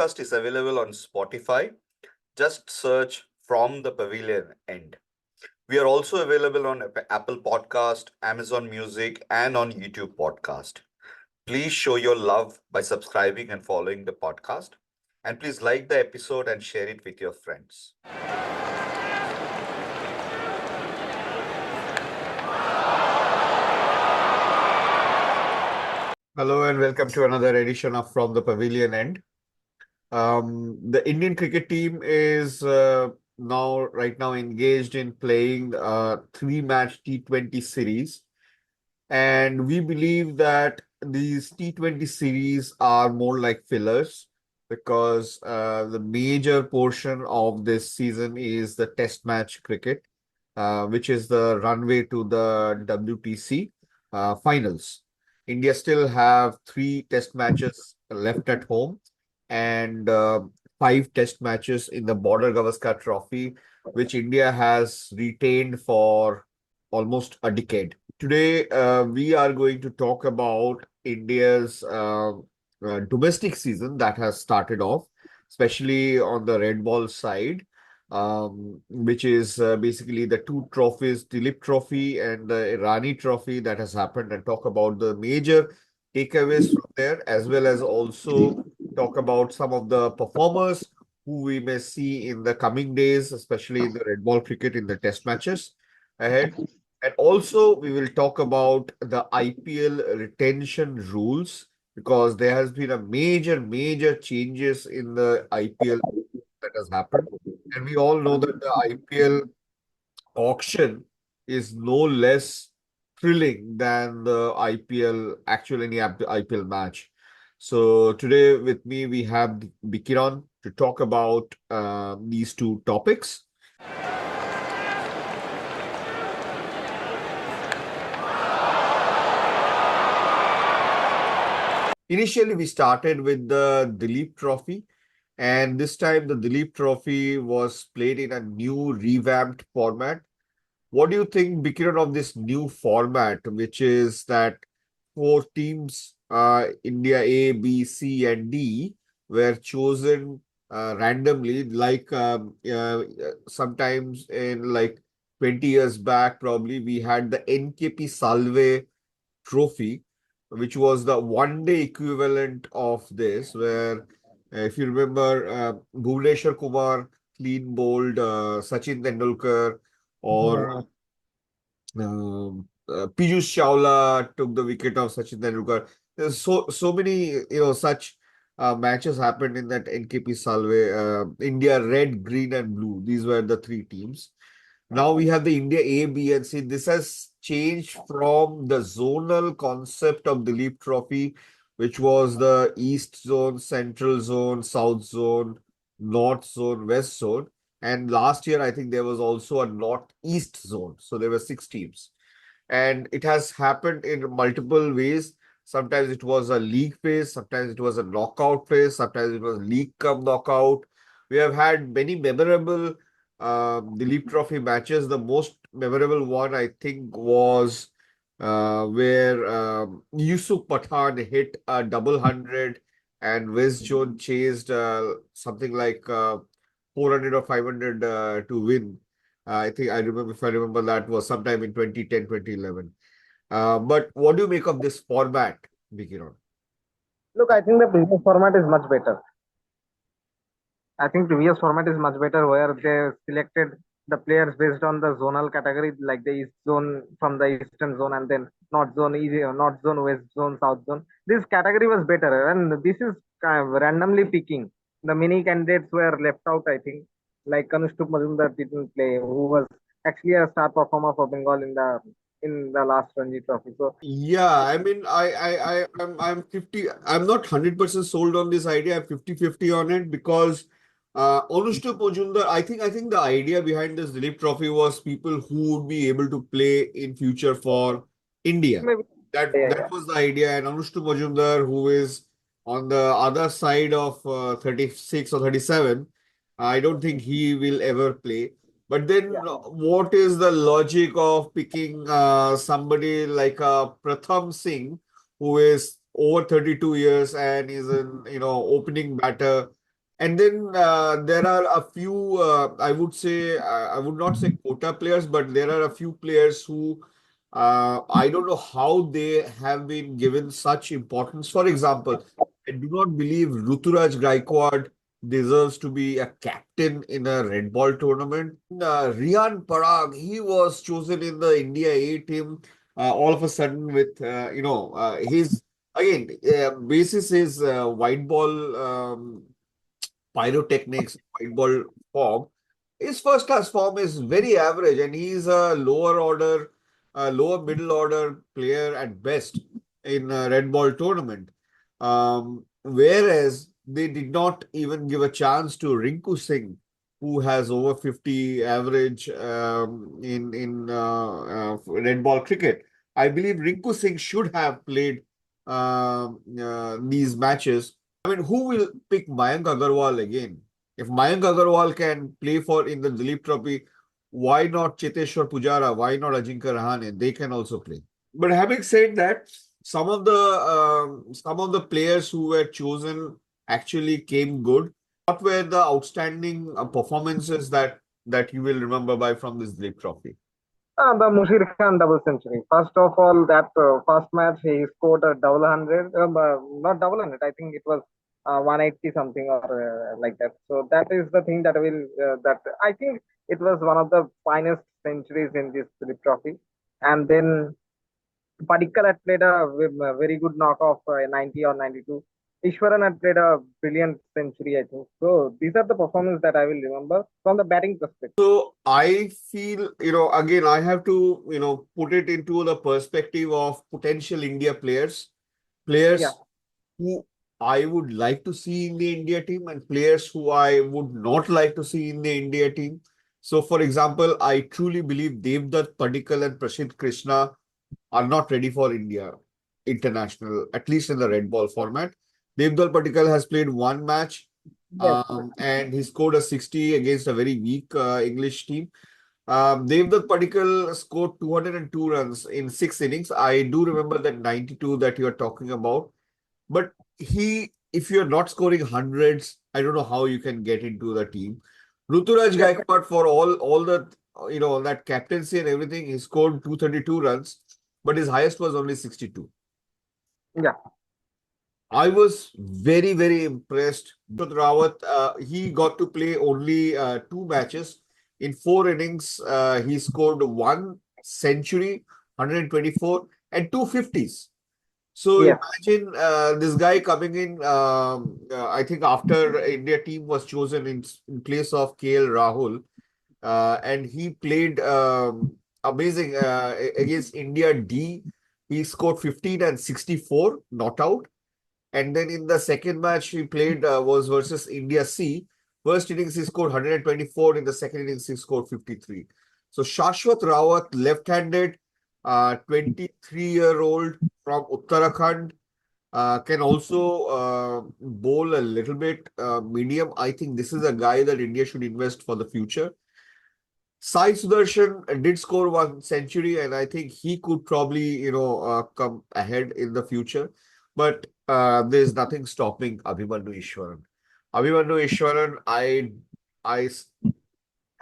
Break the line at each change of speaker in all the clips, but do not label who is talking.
podcast is available on Spotify. Just search From the Pavilion End. We are also available on Apple Podcast, Amazon Music, and on YouTube Podcast. Please show your love by subscribing and following the podcast. And please like the episode and share it with your friends. Hello and welcome to another edition of From the Pavilion End. The Indian cricket team is right now engaged in playing a three-match T20 series, and we believe that these T20 series are more like fillers because the major portion of this season is the Test match cricket, which is the runway to the WTC finals. India still have three Test matches left at home and five Test matches in the Border Gavaskar Trophy, which India has retained for almost a decade. Today, we are going to talk about India's domestic season that has started off, especially on the red ball side, which is basically the two trophies, Duleep Trophy and the Irani Trophy that has happened, and talk about the major takeaways from there, as well as also talk about some of the performers who we may see in the coming days, especially in the red ball cricket in the test matches ahead. And also, we will talk about the IPL retention rules because there has been a major changes in the IPL that has happened. And we all know that the IPL auction is no less thrilling than the any IPL match. So today with me, we have Bikiran to talk about these two topics. Initially, we started with the Duleep Trophy, and this time the Duleep Trophy was played in a new revamped format. What do you think, Bikiran, of this new format, which is that four teams, India A, B, C, and D, were chosen randomly, like sometimes in like 20 years back, probably we had the NKP Salve Trophy, which was the one-day equivalent of this, where if you remember, Bhuvneshwar Kumar clean bowled Sachin Tendulkar, or Piyush Chawla took the wicket of Sachin Tendulkar. There's so many such matches happened in that NKP Salve. India red, green, and blue. These were the three teams. Now we have the India A, B, and C. This has changed from the zonal concept of the Duleep Trophy, which was the East Zone, Central Zone, South Zone, North Zone, West Zone. And last year, I think there was also a Northeast Zone. So there were six teams. And it has happened in multiple ways. Sometimes it was a league phase, sometimes it was a knockout phase, sometimes it was league cup knockout. We have had many memorable Duleep Trophy matches. The most memorable one, I think, was where Yusuf Pathan hit a double hundred and West Zone chased something like 400 or 500 to win. I think if I remember, that was sometime in 2010, 2011. But what do you make of this format, Vikiron?
Look, I think the previous format is much better. I think previous format is much better where they selected the players based on the zonal category, like the East Zone from the Eastern Zone, and then North Zone, North Zone, West Zone, South Zone. This category was better, and this is kind of randomly picking. The many candidates were left out, I think, like Kanushtup Majumdar didn't play, who was actually a star performer for Bengal in the last Ranji Trophy. So
Yeah, I mean, I'm 50. I'm not 100% sold on this idea. I'm 50-50 on it because Anushtup Majumdar, I think the idea behind this Duleep Trophy was people who would be able to play in future for India.
maybe
That was the idea. And Anushtup Majumdar, who is on the other side of 36 or 37, I don't think he will ever play. But then, what is the logic of picking somebody like Pratham Singh, who is over 32 years and is an opening batter? And then there are a few, I would say, I would not say quota players, but there are a few players who I don't know how they have been given such importance. For example, I do not believe Ruturaj Gaikwad deserves to be a captain in a red ball tournament. Rian Parag, he was chosen in the India A team all of a sudden with, his, again, basis his white ball. Pyrotechnics, white ball form, his first class form is very average, and he's a lower order, lower middle order player at best in a red ball tournament. Whereas they did not even give a chance to Rinku Singh, who has over 50 average in red ball cricket. I believe Rinku Singh should have played these matches. I mean, who will pick Mayank Agarwal again? If Mayank Agarwal can play for in the Duleep Trophy, why not Cheteshwar Pujara? Why not Ajinkya Rahane? They can also play. But having said that, some of the players who were chosen actually came good. What were the outstanding performances that you will remember by from this Duleep Trophy?
The Mushir Khan double century. First of all, that first match he scored a double hundred, not double hundred. I think it was 180 something or like that. So that is the thing that will that I think it was one of the finest centuries in this Philip Trophy. And then Padikkal had played a very good knock of 90 or 92. Ishwaran had played a brilliant century, I think. So these are the performances that I will remember from the batting perspective.
So I feel, again, I have to, put it into the perspective of potential India players,
Yeah,
players who I would like to see in the India team and players who I would not like to see in the India team. So, for example, I truly believe Devdutt Padikkal and Prasidh Krishna are not ready for India international, at least in the red ball format. Devdutt Padikkal has played one match
yes,
and he scored a 60 against a very weak English team. Devdutt Padikkal scored 202 runs in 6 innings. I do remember that 92 that you are talking about. But if you're not scoring hundreds, I don't know how you can get into the team. Ruturaj
yes,
Gaikwad, for all the that captaincy and everything, he scored 232 runs, but his highest was only 62.
yeah,
I was very, very impressed. Rawat, he got to play only 2 matches. In 4 innings, he scored one century, 124, and two fifties. So
yes.
imagine this guy coming in, I think after India team was chosen in place of KL Rahul, and he played amazing against India D. He scored 15 and 64, not out. And then in the second match he played was versus India C. First innings he scored 124. In the second innings he scored 53. So Shashwat Rawat, left-handed, 23-year-old from Uttarakhand, can also bowl a little bit medium. I think this is a guy that India should invest for the future. Sai Sudarshan did score one century, and I think he could probably, come ahead in the future. But there's nothing stopping Abhimanyu Ishwaran. Abhimanyu Ishwaran, I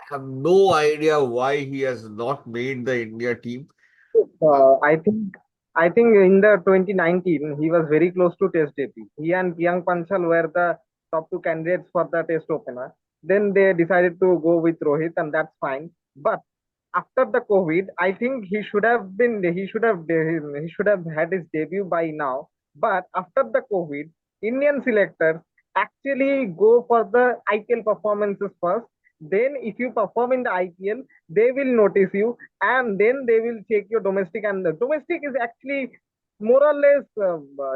have no idea why he has not made the India team. Uh,
I think in the 2019 he was very close to Test debut. He and Priyank Panchal were the top two candidates for the Test opener. Then they decided to go with Rohit, and that's fine. But after the COVID, I think he should have had his debut by now. But after the COVID, Indian selectors actually go for the IPL performances first. Then, if you perform in the IPL, they will notice you, and then they will check your domestic. And the domestic is actually more or less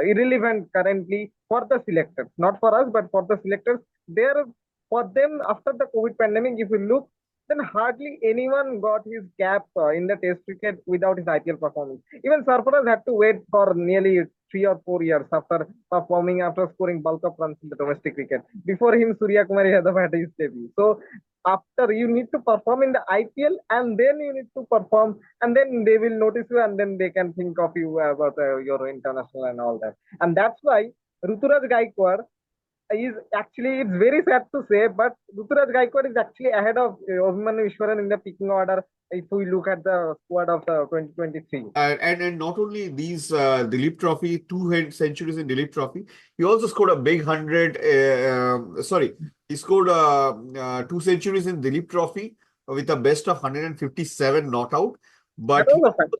irrelevant currently for the selectors, not for us, but for the selectors. There, for them, after the COVID pandemic, if you look, then hardly anyone got his cap in the Test cricket without his IPL performance. Even Sarfaraz had to wait for nearly 3 or 4 years after performing, after scoring bulk of runs in the domestic cricket. Before him, Surya Kumar Yadav had his debut. So after, you need to perform in the IPL, and then you need to perform, and then they will notice you, and then they can think of you about your international and all that. And that's why Ruturaj Gaikwad He's actually, it's very sad to say, but Ruturaj Gaikwad is actually ahead of Abhimanyu Ishwaran in the picking order if we look at the squad of the 2023.
And not only these Duleep Trophy, centuries in Duleep Trophy, he also scored a big 100. Sorry, he scored two centuries in Duleep Trophy with a best of 157 not out.
That
But he
was a fact.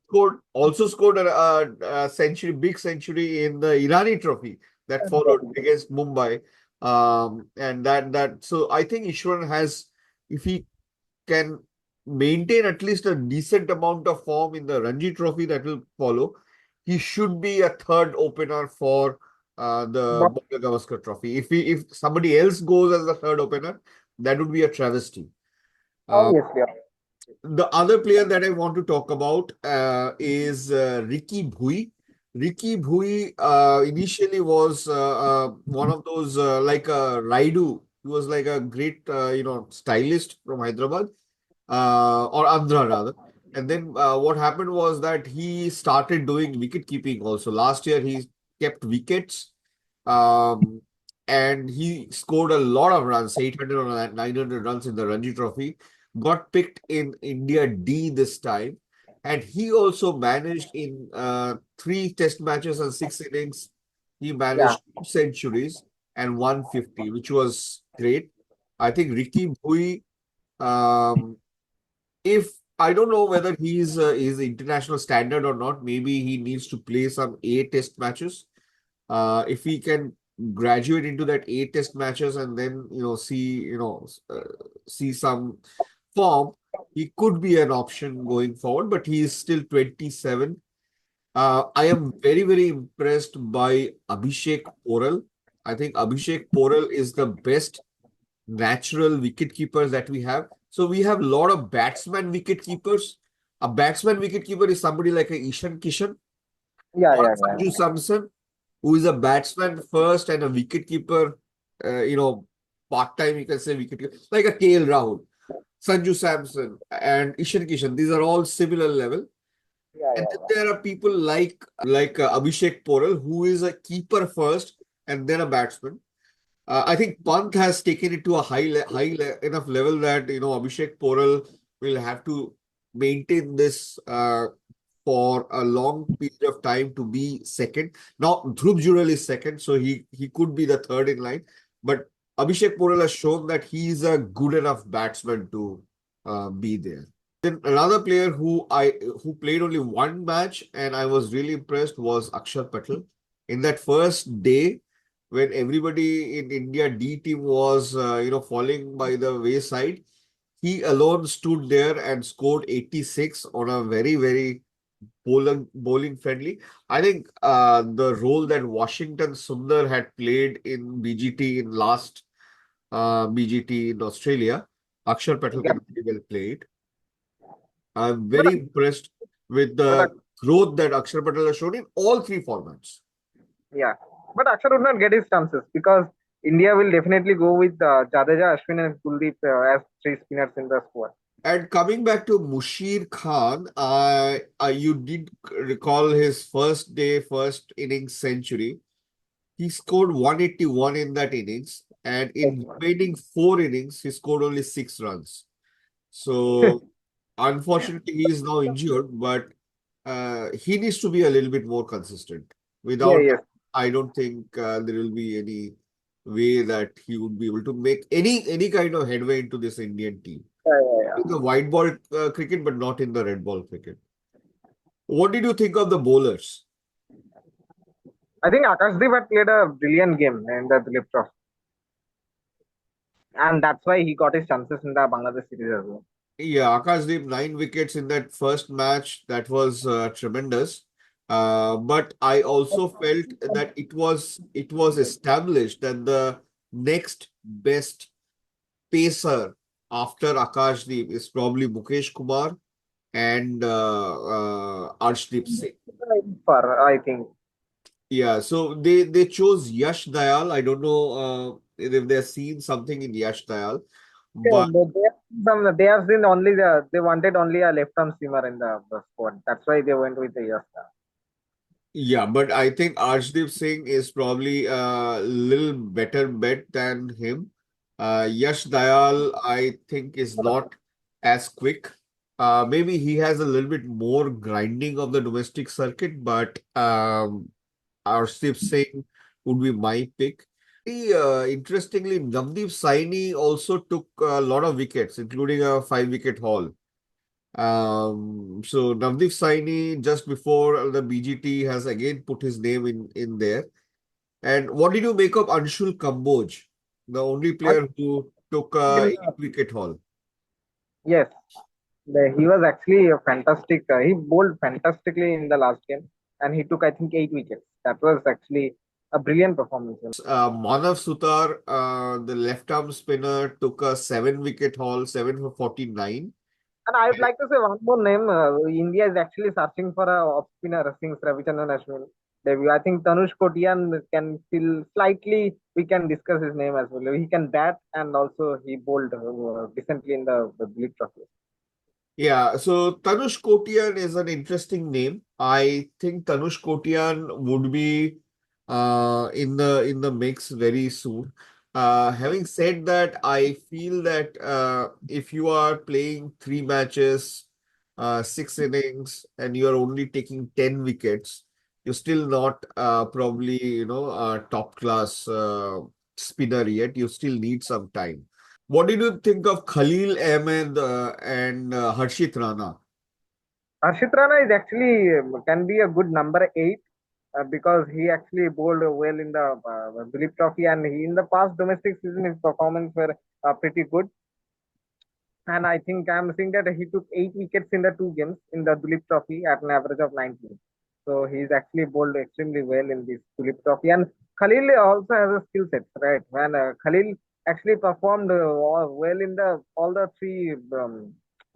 also scored a century, big century in the Irani Trophy that followed against Mumbai. And that so I think Ishwaran has, if he can maintain at least a decent amount of form in the Ranji Trophy that will follow, he should be a third opener for the
But
Border Gavaskar Trophy. If somebody else goes as the third opener, that would be a travesty. Uh,
obviously,
the other player that I want to talk about is Ricky Bhui. Ricky Bhui initially was one of those like a Raidu. He was like a great stylist from Hyderabad or Andhra rather. And then what happened was that he started doing wicket keeping also. Last year he kept wickets, um, and he scored a lot of runs, 800 or 900 runs in the Ranji Trophy. Got picked in India D this time, and he also managed in three Test matches and six innings. He
yeah,
managed two centuries and 150, which was great. I think Ricky Bhui, um, if I don't know whether he's international standard or not, maybe he needs to play some A Test matches. If he can graduate into that A Test matches and then see some form, he could be an option going forward. But he is still 27. I am very very impressed by Abhishek Poral. I think Abhishek Poral is the best natural wicket keepers that we have. So we have a lot of batsman wicket keepers. A batsman wicket keeper is somebody like a Ishan Kishan
yeah,
or
yeah, yeah,
Sanju Samson, who is a batsman first and a wicket keeper, part-time, you can say wicket keeper, like a KL Rahul, Sanju Samson, and Ishan Kishan. These are all similar level.
yeah,
And then
yeah,
there are people like Abhishek Poral, who is a keeper first and then a batsman. I think Pant has taken it to a enough level that Abhishek Poral will have to maintain this for a long period of time to be second. Now Dhruv Jurel is second, so he could be the third in line. But Abhishek Poral has shown that he is a good enough batsman to be there. Then another player who played only one match and I was really impressed was Akshar Patel. In that first day, when everybody in India D team was falling by the wayside, he alone stood there and scored 86 on a very very bowling friendly. I think the role that Washington Sundar had played in BGT in last BGT in Australia, Akshar Patel
yeah.
can very well play it. I'm
But
very impressed with
but
the growth that Akshar Patel has shown in all three formats.
yeah, but Akshar would not get his chances because India will definitely go with Jadeja, Ashwin, and Kuldeep as three spinners in the squad.
And coming back to Mushir Khan, you did recall his first day, first innings century. He scored 181 in that innings, and in remaining four innings, he scored only 6 runs. So, unfortunately, he is now injured, but he needs to be a little bit more consistent.
Yeah,
Without that,
yes,
I don't think there will be any way that he would be able to make any kind of headway into this Indian team
yeah, yeah,
in the
yeah.
white ball cricket, but not in the red ball cricket. What did you think of the bowlers?
I think Akashdeep had played a brilliant game in the Duleep Trophy, and that's why he got his chances in the Bangladesh series as well.
Yeah, Akashdeep 9 wickets in that first match. That was tremendous. But I also felt that it was established that the next best pacer after Akashdeep is probably Mukesh Kumar and Arshdeep Singh.
For I think
Yeah, so they chose Yash Dayal. I don't know if they've seen something in Yash Dayal,
yeah,
but
they have seen only they wanted only a left arm seamer in the squad. That's why they went with the yes.
Yeah, but I think Arshdeep Singh is probably a little better bet than him. Yash Dayal, I think, is not as quick. Maybe he has a little bit more grinding of the domestic circuit, but Arshdeep Singh would be my pick. Interestingly, Navdeep Saini also took a lot of wickets, including a 5 wicket haul. So Navdeep Saini just before the BGT has again put his name in there. And what did you make of Anshul Kamboj, the only player who took
In
a
the,
8 wicket haul?
yes, he was actually a fantastic. He bowled fantastically in the last game, and he took I think 8 wickets. That was actually a brilliant performance.
Manav Sutar, the left arm spinner, took a 7 wicket haul, 7 for 49.
And I would like to say one more name. India is actually searching for a off spinner since Ravichandran Ashwin debut. I think Tanush Kotiyan can still slightly. We can discuss his name as well. He can bat and also he bowled decently in the Duleep Trophy.
Yeah, so Tanush Kotiyan is an interesting name. I think Tanush Kotiyan would be in the mix very soon. Having said that, I feel that if you are playing 3 matches, 6 innings, and you are only taking 10 wickets, you're still not probably a top class spinner yet. You still need some time. What did you think of Khalil Ahmed and Harshit Rana?
Harshit Rana is actually can be a good number 8 because he actually bowled well in the Duleep Trophy and he in the past domestic season his performance were pretty good. And I think I'm seeing that he took 8 wickets in the 2 games in the Duleep Trophy at an average of 19. So he's actually bowled extremely well in this Duleep Trophy. And Khalil also has a skill set, right? And Khalil actually performed well in the all the three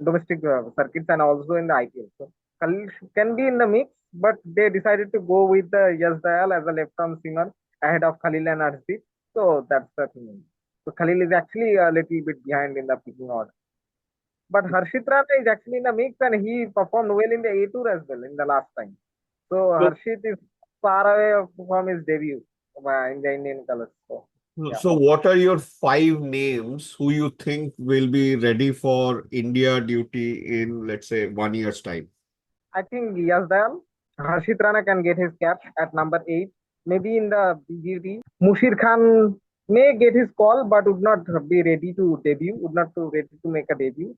domestic circuits and also in the IPL. So Khalil can be in the mix, but they decided to go with Yash Dayal as a left-arm seamer ahead of Khalil and Arshdeep. So that's the thing. So Khalil is actually a little bit behind in the picking order. But Harshit Rana is actually in the mix and he performed well in the A tour as well in the last time. So
So,
Harshit is far away from his debut in the Indian colors. So yeah,
so what are your 5 names who you think will be ready for India duty in, let's say, 1 year's time?
I think Yazdal, Harshit Rana can get his cap at number 8. Maybe in the BGT, Mushir Khan may get his call but would not be ready to debut, would not be ready to make a debut.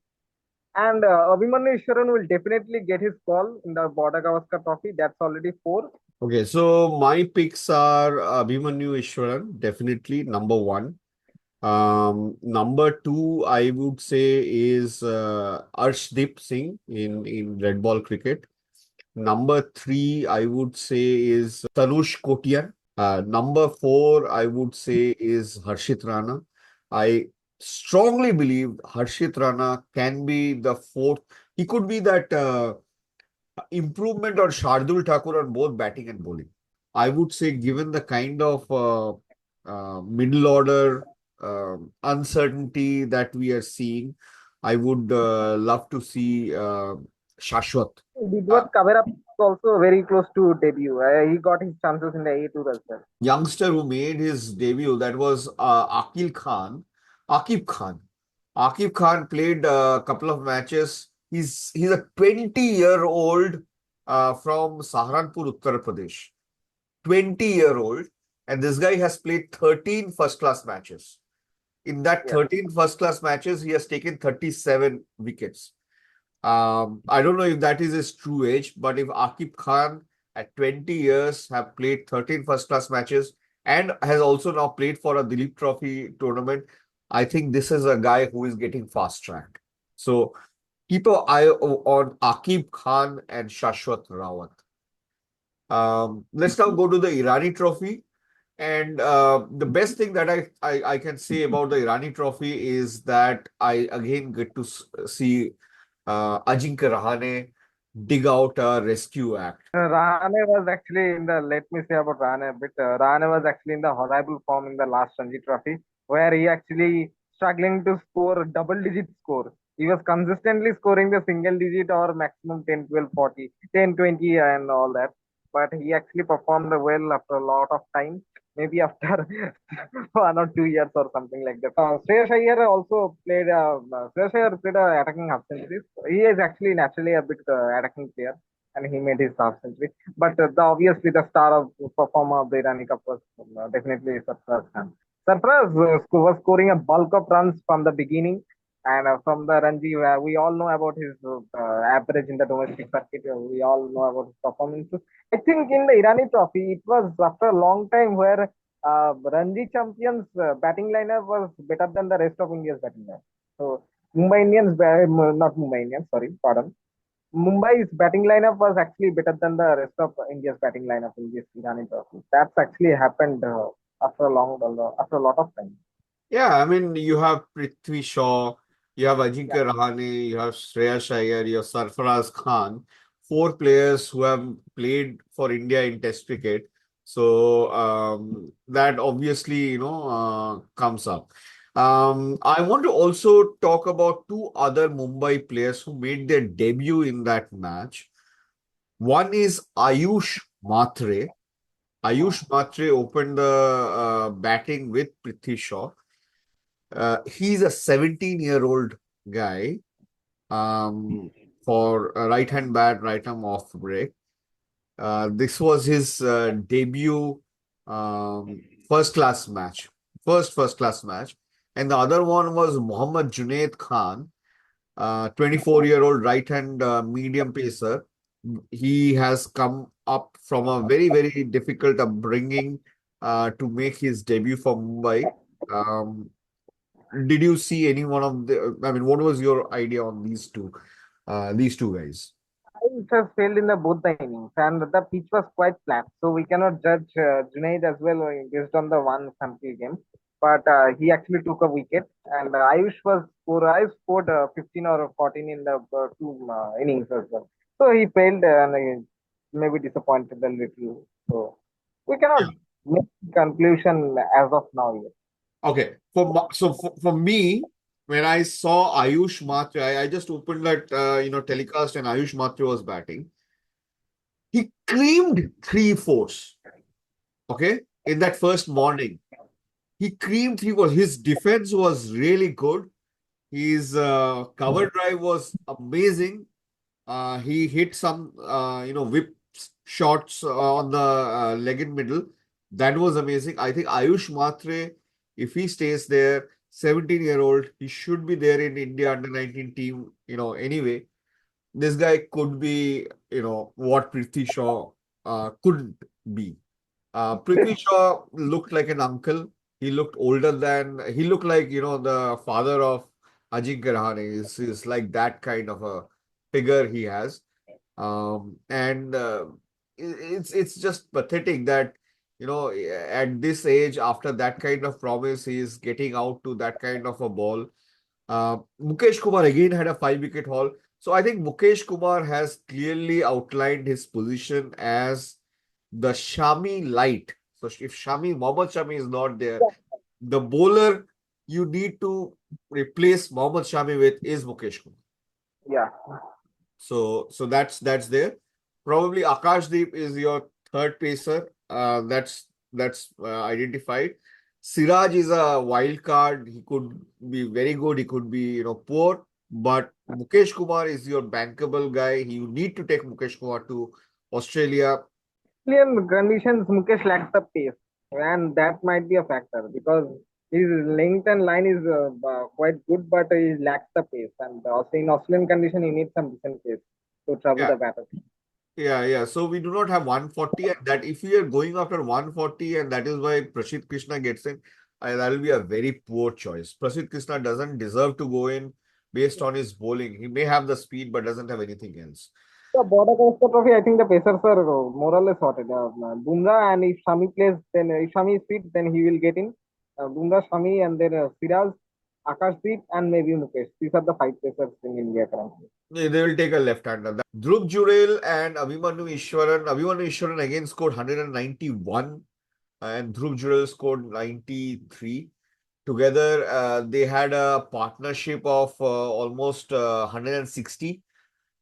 And Abhimanyu Ishwaran will definitely get his call in the Border Gavaskar Trophy. That's already 4.
Okay, so my picks are Abhimanyu Ishwaran, definitely number one. Number two, I would say is Arshdeep Singh in red ball cricket. Number three, I would say is Tanush Kotiyan. Number four, I would say is Harshit Rana. I strongly believe Harshit Rana can be the fourth. He could be that improvement on Shardul Thakur on both batting and bowling. I would say, given the kind of middle order uncertainty that we are seeing, I would love to see Shashwat. Uh,
Didwat Kavera is also very close to debut. He got his chances in the A tour as well.
Youngster who made his debut, that was Akil Khan, Akib Khan. Akib Khan played a couple of matches. He's a 20-year-old from Saharanpur, Uttar Pradesh. 20-year-old, and this guy has played 13 first-class matches. In that
Yes.
13 first-class matches, he has taken 37 wickets. I don't know if that is his true age, but if Akib Khan at 20 years have played 13 first-class matches and has also now played for a Duleep Trophy tournament, I think this is a guy who is getting fast-tracked. So keep an eye on Akib Khan and Shashwat Rawat. Let's now go to the Irani Trophy. And the best thing that I can say about the Irani Trophy is that I again get to see Ajinkya Rahane dig out a rescue act.
Rahane was actually in the, let me say about Rahane a bit. Rahane was actually in the horrible form in the last Ranji Trophy, where he actually struggling to score double digit score. He was consistently scoring the single digit or maximum 10, 12, 40, 10, 20, and all that. but he actually performed well after a lot of time. Maybe after 1 or 2 years or something like that. Shreyas Iyer also played. Shreyas Iyer played attacking half centuries. He is actually naturally a bit attacking player, and he made his half century. But obviously the star of performer of the Irani Cup was definitely Sarfaraz Khan. Sarfaraz was scoring a bulk of runs from the beginning, and from the Ranji, we all know about his average in the domestic circuit. We all know about his performances. I think in the Irani Trophy, it was after a long time where Ranji champions batting lineup was better than the rest of India's batting lineup. So Mumbai Indians, not Mumbai Indians, sorry, pardon. Mumbai's batting lineup was actually better than the rest of India's batting lineup in this Irani Trophy. That's actually happened after a lot of time.
Yeah, I mean, you have Prithvi Shaw, you have
Yeah.
Ajinkya Rahane, you have Shreyas Iyer, you have Sarfaraz Khan, four players who have played for India in Test cricket. So that obviously, comes up. I want to also talk about two other Mumbai players who made their debut in that match. One is Ayush Matre. Ayush Matre opened the batting with Prithvi Shaw. He's a 17-year-old guy for a right-hand bat, right-arm off break. This was his debut first-class match, first-class match. And the other one was Mohammad Junaid Khan, 24-year-old right-hand medium pacer. He has come up from a very, very difficult upbringing to make his debut for Mumbai. Um, did you see any one of I mean, what was your idea on these two guys?
It has failed in the both the innings, and the pitch was quite flat, so we cannot judge Junaid as well based on the one sample game. But he actually took a wicket, and Ayush scored 15 or 14 in the two innings as well. So he failed and maybe disappointed a little. So we
Yeah.
cannot make conclusion as of now yet.
Okay. For me, when I saw Ayush Matre, I just opened that telecast and Ayush Matre was batting. He creamed three fours. Okay, in that first morning, he creamed three fours. His defense was really good. His cover drive was amazing. He hit some, whip shots on the leg in middle. That was amazing. I think Ayush Matre, if he stays there, 17-year-old, he should be there in India under 19 team, anyway. This guy could be, what Prithvi Shaw couldn't be. Prithvi Shaw looked like an uncle. He looked like, the father of Ajinkya Rahane. Is like that kind of a figure he has. And it's just pathetic that, at this age, after that kind of promise, he is getting out to that kind of a ball. Mukesh Kumar again had a 5 wicket haul. So I think Mukesh Kumar has clearly outlined his position as the Shami light. So if Mohammad Shami is not there, the bowler you need to replace Mohammad Shami with is Mukesh Kumar.
Yeah.
So that's there. Probably Akashdeep is your third pacer. That's identified. Siraj is a wild card. He could be very good. He could be poor. But Mukesh Kumar is your bankable guy. You need to take Mukesh Kumar to Australia.
Clear conditions, Mukesh lacks the pace, and that might be a factor because his length and line is quite good, but he lacks the pace. And also in Australian condition, he needs some decent pace to trouble
Yeah,
the batter.
yeah. So we do not have 140, and that if we are going after 140, and that is why Prashid Krishna gets in, that will be a very poor choice. Prashid Krishna doesn't deserve to go in based on his bowling. He may have the speed, but doesn't have anything else.
The border coastal trophy, I think the Pacers are more or less sorted. Bumrah, and if Shami plays, then if Shami is fit, then he will get in. Bumrah, Shami, and then Siraj, Akashdeep, and maybe Mukesh. These are the five Pacers in India currently.
They will take a left-hander. Dhruv Jurel and Abhimanyu Ishwaran. Abhimanyu Ishwaran again scored 191 and Dhruv Jurel scored 93. Together, they had a partnership of almost 160.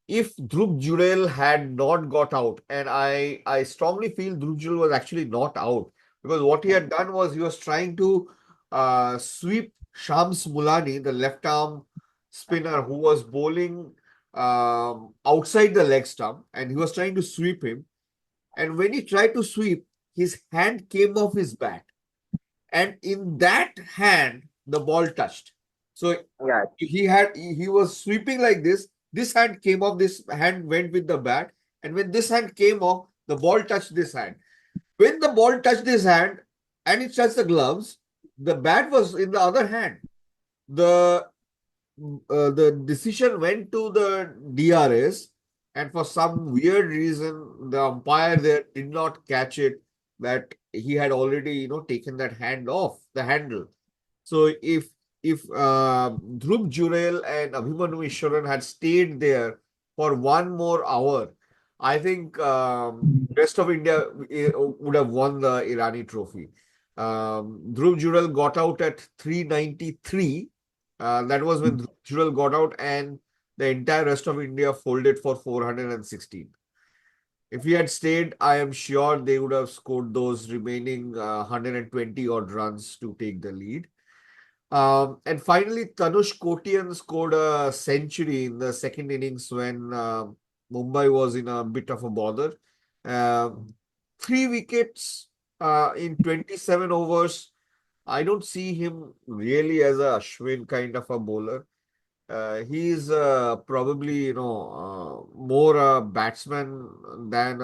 if Dhruv Jurel had not got out, and I strongly feel Dhruv Jurel was actually not out because what he had done was he was trying to sweep Shams Mulani, the left arm spinner who was bowling outside the leg stump, and he was trying to sweep him. And when he tried to sweep, his hand came off his bat, and in that hand the ball touched. So
Yeah,
he was sweeping like this hand came off, this hand went with the bat, and when this hand came off, the ball touched this hand. When the ball touched this hand and it touched the gloves, the bat was in the other hand. The the decision went to the DRS, and for some weird reason, the umpire there did not catch it that he had already, taken that hand off the handle. So if Dhruv Jurel and Abhimanyu Ishwaran had stayed there for one more hour, I think rest of India would have won the Irani Trophy. Dhruv Jurel got out at 393. That was when Dhruv Jurel got out, and the entire rest of India folded for 416. If he had stayed, I am sure they would have scored those remaining 120 odd runs to take the lead. And finally, Tanush Kotian scored a century in the second innings when Mumbai was in a bit of a bother. Um 3 wickets in 27 overs. I don't see him really as a Ashwin kind of a bowler. He's probably, more a batsman than,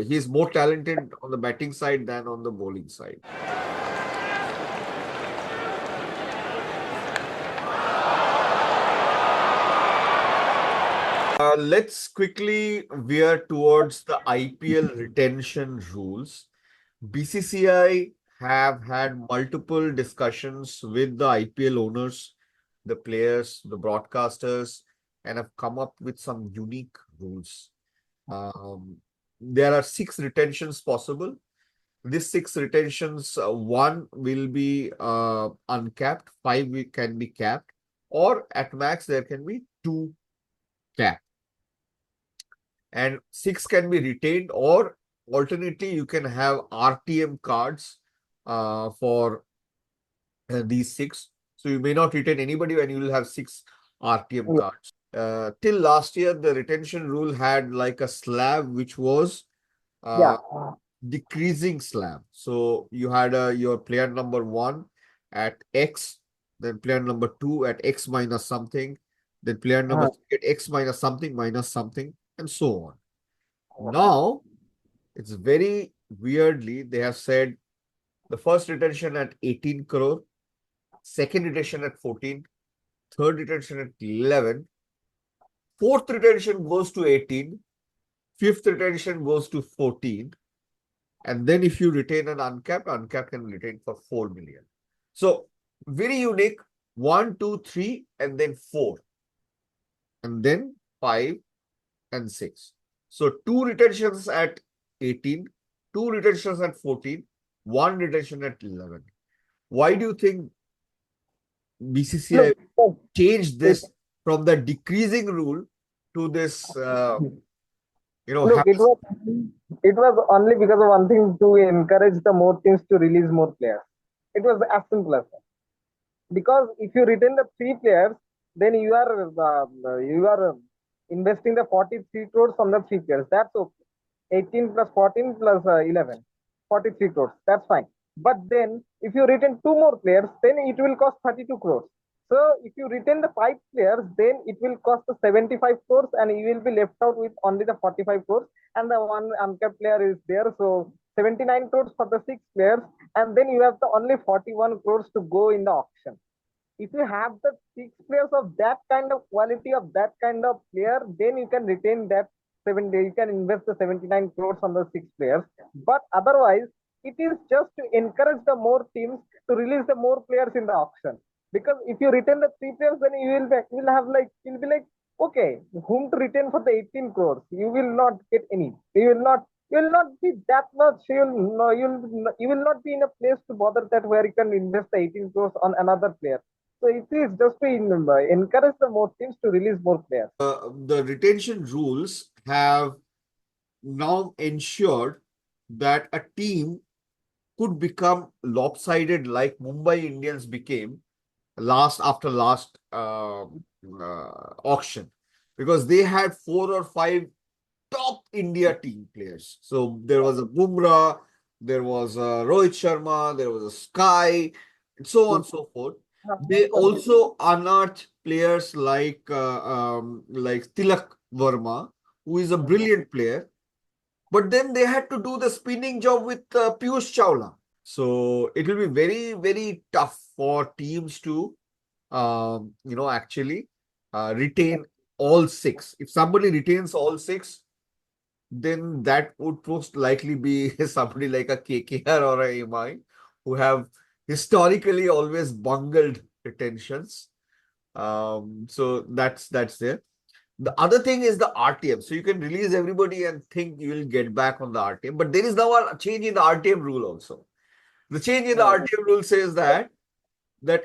he's more talented on the batting side than on the bowling side. Let's quickly veer towards the IPL retention rules. BCCI have had multiple discussions with the IPL owners, the players, the broadcasters, and have come up with some unique rules. There are 6 retentions possible. These 6 retentions, one will be uncapped, five can be capped, or at max there can be 2 capped. And 6 can be retained, or alternately you can have RTM cards for these 6. So you may not retain anybody and you will have 6 RTM cards. Till last year, the retention rule had like a slab which was
yeah,
decreasing slab. So you had your player number 1 at X, then player number 2 at X minus something, then player number 3 at X minus something, and so on. Now, it's very weirdly, they have said the first retention at 18 crore, second retention at 14, third retention at 11, fourth retention goes to 18, fifth retention goes to 14, and then if you retain an uncapped can retain for 4 million. So, very unique, 1, 2, 3, and then 4, and then 5 and 6. So, 2 retentions at 18, 2 retentions at 14, 1 retention at 11. Why do you think BCCI
look,
changed
it,
this from the decreasing rule to this,
look, it was only because of one thing to encourage the more teams to release more players. It was as simple as that. Because if you retain the 3 players, then you are investing the 43 crores on the 3 players. That's okay. 18 plus 14 plus 11, 43 crores. That's fine. But then if you retain 2 more players, then it will cost 32 crores. So if you retain the 5 players, then it will cost the 75 crores, and you will be left out with only the 45 crores, and the one uncapped player is there. So 79 crores for the 6 players, and then you have the only 41 crores to go in the auction. If you have the 6 players of that kind of quality of that kind of player, then you can retain that 70. You can invest the 79 crores on the 6 players. But otherwise, it is just to encourage the more teams to release the more players in the auction. Because if you retain the 3 players, then you'll be like, okay, whom to retain for the 18 crores? You will not get any. You will not be that much. You will not be in a place to bother that where you can invest the 18 crores on another player. So it is just to encourage the more teams to release more players.
The retention rules have now ensured that a team could become lopsided like Mumbai Indians became last auction, because they had 4 or 5 top India team players. So there was a Bumrah, there was a Rohit Sharma, there was a Sky, and so on and so forth. They also unearthed players like Tilak Verma, who is a brilliant player. But then they had to do the spinning job with Piyush Chawla. So it will be very, very tough for teams to, actually retain all 6. If somebody retains all 6, then that would most likely be somebody like a KKR or a MI, who have historically always bungled retentions. So that's there. The other thing is the RTM. So you can release everybody and think you will get back on the RTM. But there is now a change in the RTM rule also. The change in the
Oh,
RTM rule says that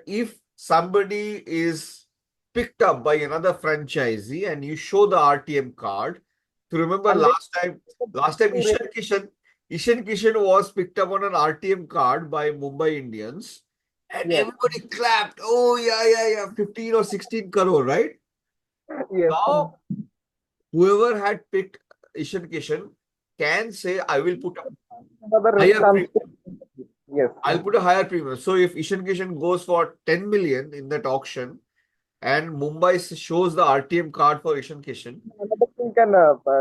if somebody is picked up by another franchisee and you show the RTM card, to remember
and they
last time Ishan Kishan was picked up on an RTM card by Mumbai Indians, and
yes,
everybody clapped. Oh yeah, 15 or 16 crore, right?
yes,
Now whoever had picked Ishan Kishan can say, I will put a
another
higher
comes.
premium.
Yes,
I'll put a higher premium. So if Ishan Kishan goes for 10 million in that auction and Mumbai shows the RTM card for Ishan Kishan,
another team can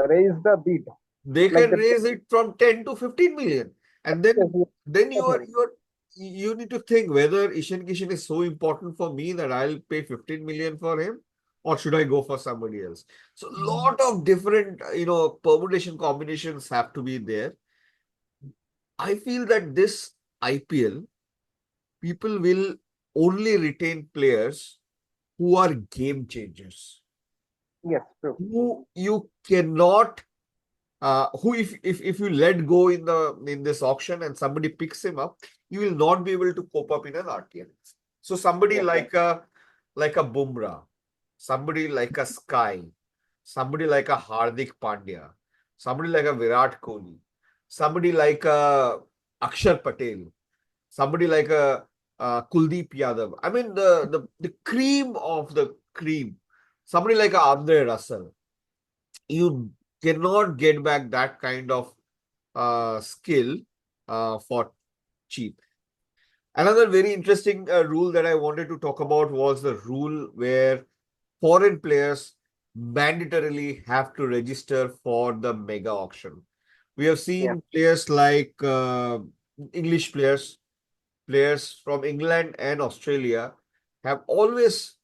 raise the bid
they
like
can
the.
raise it from 10 to 15 million. And
Yes,
then
yes,
then you are
definitely.
you are you need to think whether Ishan Kishan is so important for me that I'll pay 15 million for him, or should I go for somebody else? So lot of different permutation combinations have to be there. I feel that this IPL, people will only retain players who are game changers,
Yes, true.
who you cannot, who if you let go in this auction and somebody picks him up, you will not be able to cope up in an RTM. So somebody
Yes,
like a Bumrah, somebody like a Sky, somebody like a Hardik Pandya, somebody like a Virat Kohli, somebody like a Akshar Patel, somebody like a Kuldeep Yadav. I mean the cream of the cream. Somebody like a Andre Russell. You cannot get back that kind of skill for cheap. Another very interesting rule that I wanted to talk about was the rule where foreign players mandatorily have to register for the mega auction. We have
yes.
seen players like English players from England and Australia have always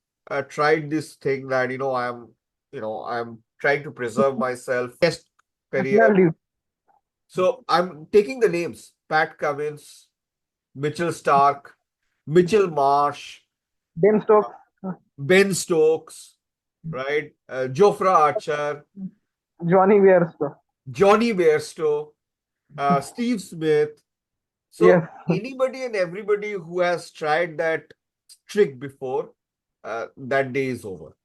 tried this thing that I'm trying to preserve myself test career.
National league.
So I'm taking the names: Pat Cummins, Mitchell Stark, Mitchell Marsh,
Ben Stokes,
Ben Stokes, right? Jofra Archer,
Johnny Weirsto.
Johnny Bairstow, Steve Smith. So
Yes,
anybody and everybody who has tried that trick before, that day is over.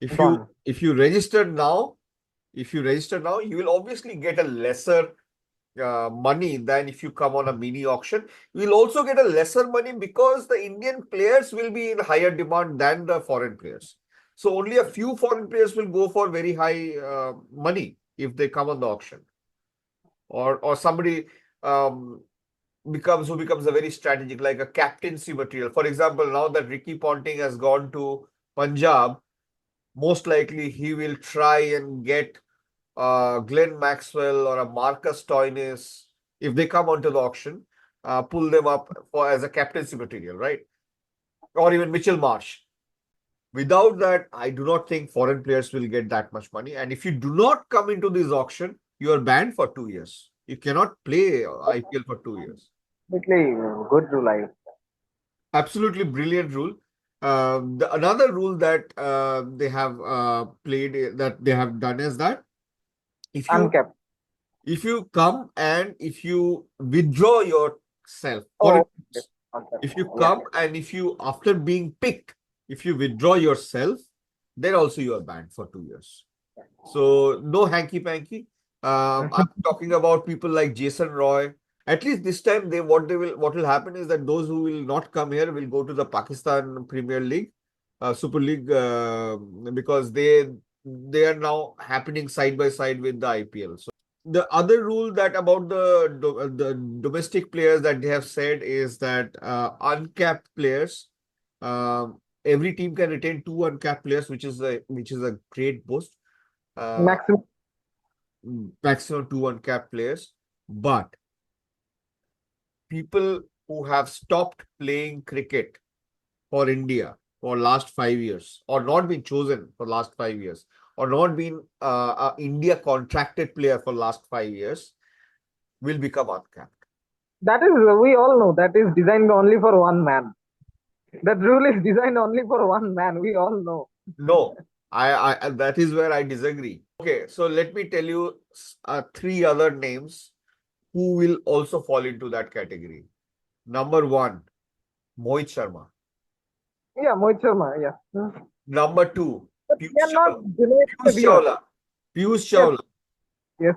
If you
gone.
if you register now, you will obviously get a lesser money than if you come on a mini auction. You will also get a lesser money because the Indian players will be in higher demand than the foreign players. So only a few foreign players will go for very high money if they come on the auction, or somebody um, becomes a very strategic, like a captaincy material. For example, now that Ricky Ponting has gone to Punjab, most likely he will try and get Glenn Maxwell or a Marcus Stoinis, if they come onto the auction, pull them up for as a captaincy material, right? Or even Mitchell Marsh. Without that, I do not think foreign players will get that much money. And if you do not come into this auction, you are banned for 2 years. You cannot play IPL for 2 years.
Completely good rule. I
Absolutely brilliant rule. Another rule that they have done is that if you
uncapped.
if you come and if you withdraw yourself, for
Oh,
instance, If you
Yeah.
come and if you, after being picked, if you withdraw yourself, then also you are banned for 2 years. So no hanky panky. I'm talking about people like Jason Roy. At least this time, what will happen is that those who will not come here will go to the Pakistan Premier League, Super League, because they are now happening side by side with the IPL. So the other rule that about the domestic players that they have said is that uncapped players, every team can retain two uncapped players, which is a great boost. Uh,
Maximum.
Maximum two uncapped players, but people who have stopped playing cricket for India for last 5 years, or not been chosen for last 5 years, or not been a India contracted player for last 5 years, will become uncapped.
That is, we all know that is designed only for one man. That rule is designed only for one man. We all know.
No, I that is where I disagree. Okay, so let me tell you three other names who will also fall into that category. Number one, Mohit Sharma.
Yeah, Mohit Sharma. Yeah.
Number two,
But we are
Piyush
not
Chawla. Piyush
generated here.
Chawla. Piyush
Yes.
Chawla.
Yes.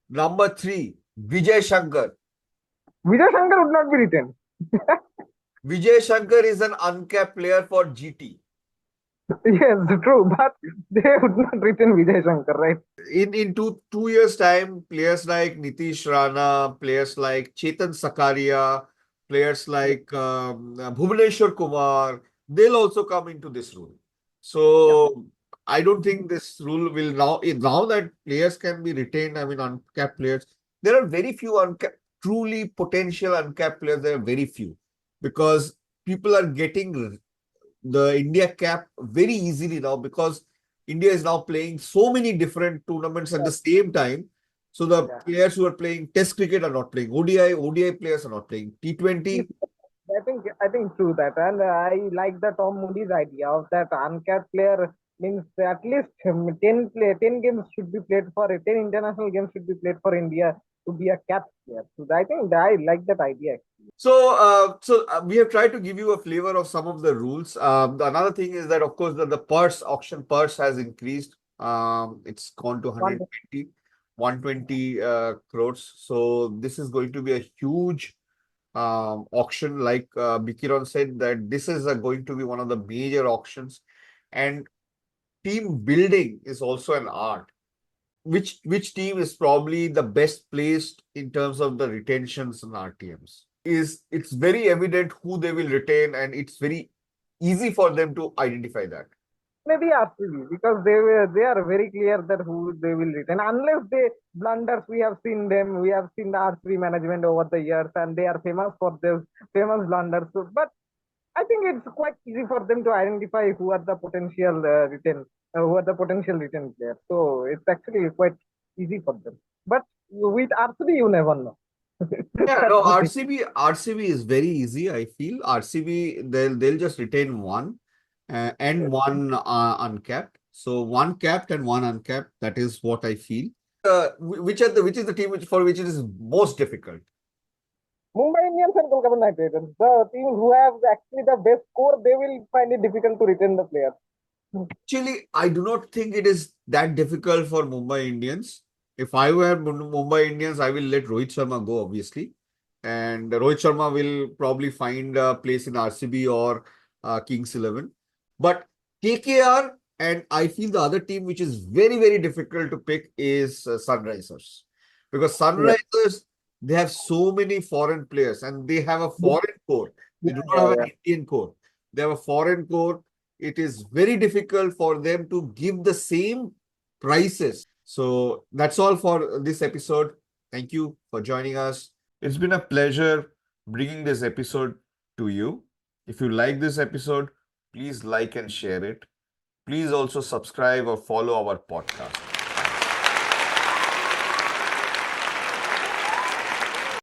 Number three, Vijay Shankar.
Vijay Shankar would not be written.
Vijay Shankar is an uncapped player for GT.
Yes, true. But they would not written Vijay Shankar, right?
In two years' time, players like Nitish Rana, players like Chetan Sakaria, players like Bhuvaneshwar Kumar, they'll also come into this rule.
Yeah.
So I don't think this rule will now that players can be retained. I mean, uncapped players. There are very few uncapped, truly potential uncapped players. There are very few because people are getting the India cap very easily now because India is now playing so many different tournaments at the same time. So the
Yeah.
players who are playing Test cricket are not playing ODI players are not playing
Yes,
T20.
I think true that, and I like the Tom Moody's idea of that uncapped player means at least 10 games should be played for 10 international games should be played for India to be a capped player. So I think I like that idea.
So we have tried to give you a flavor of some of the rules. Another thing is that, of course, the purse auction purse has increased. It's gone to
One
120 crores. So this is going to be a huge auction. Like Bikiron said, that this is going to be one of the major auctions, and team building is also an art. Which team is probably the best placed in terms of the retentions and RTMs? It's very evident who they will retain, and it's very easy for them to identify that.
maybe RCB because they are very clear that who they will retain unless they blunders. We have seen them. We have seen the RCB management over the years, and they are famous for their famous blunders. So, but I think it's quite easy for them to identify who are the potential who are the potential return players. So it's actually quite easy for them. But with RCB, you never know.
Yeah,
That's
no,
the thing.
RCB is very easy. I feel RCB they'll just retain one and one uncapped. So one capped and one uncapped. That is what I feel. Which is the team for which it is most difficult?
Mumbai Indians and Kolkata Knight Riders, the teams who have actually the best score, they will find it difficult to retain the players.
Actually, I do not think it is that difficult for Mumbai Indians. If I were Mumbai Indians, I will let Rohit Sharma go, obviously. And Rohit Sharma will probably find a place in RCB or Kings 11. But KKR, and I feel the other team which is very, very difficult to pick is Sunrisers. Because
Yeah,
Sunrisers, they have so many foreign players and they have a foreign core.
yeah,
They do not
yeah,
have an
yeah.
Indian core. They have a foreign core. It is very difficult for them to give the same prices. So that's all for this episode. Thank you for joining us. It's been a pleasure bringing this episode to you. If you like this episode, please like and share it. Please also subscribe or follow our podcast.